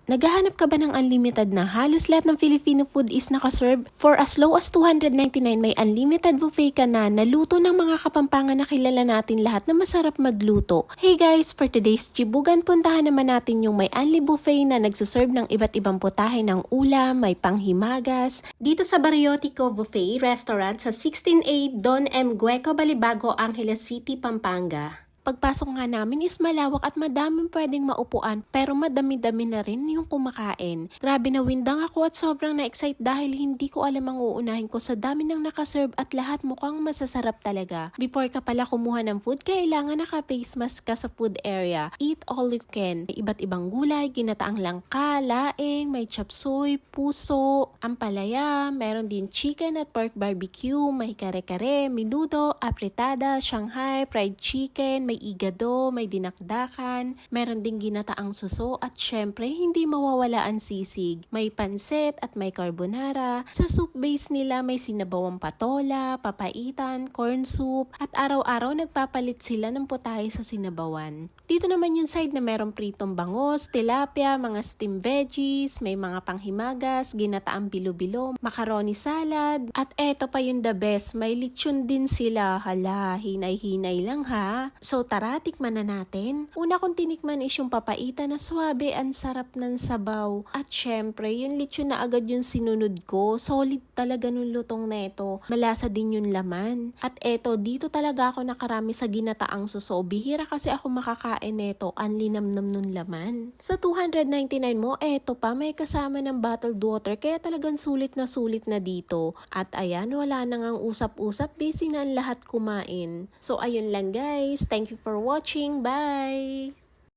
Naghahanap ka ba ng unlimited na halos lahat ng Filipino food is nakaserve? For as low as 299 may unlimited buffet ka na naluto ng mga kapampangan na kilala natin lahat na masarap magluto. Hey guys, for today's Chibugan, puntahan naman natin yung may unli buffet na nagsuserve ng iba't ibang putahe ng ulam, may panghimagas. Dito sa Barriotico Buffet Restaurant sa 168 Don M. Gueco, Balibago, Angeles City, Pampanga. Pagpasok nga namin is malawak at madaming pwedeng maupuan pero madami-dami na rin yung kumakain. Grabe na windang ako at sobrang na-excite dahil hindi ko alam ang uunahin ko sa dami ng nakaserve at lahat mukhang masasarap talaga. Before ka pala kumuha ng food, kailangan naka-face mask ka sa food area. Eat all you can. May iba't ibang gulay, ginataang langka, laing, may chop suey, puso, ampalaya, meron din chicken at pork barbecue, may kare-kare, menudo, apretada, Shanghai, fried chicken, may igado, may dinakdakan, meron ding ginataang suso at syempre hindi mawawala ang sisig. May pansit at may carbonara. Sa soup base nila may sinabawang patola, papaitan, corn soup at araw-araw nagpapalit sila ng putahe sa sinabawan. Dito naman yung side na merong pritong bangos, tilapia, mga steamed veggies, may mga panghimagas, ginataang bilo-bilo, macaroni salad at eto pa yung the best, may lechon din sila. Hala, hinay-hinay lang ha. So tara, tikman na natin. Una kong tinikman is yung papaitan na swabe, ang sarap ng sabaw. At syempre, yung lechon na agad yung sinunod ko. Solid talaga nung lutong neto. Malasa din yung laman. At eto, dito talaga ako nakarami sa ginataang suso. Bihira kasi ako makakain neto. Ang linamnam nung laman. Sa 299 mo, eto pa, may kasama ng bottled water. Kaya talagang sulit na dito. At ayan, wala na ngang usap-usap. Busy na ang lahat kumain. So ayun lang guys. Thank you for watching. Bye!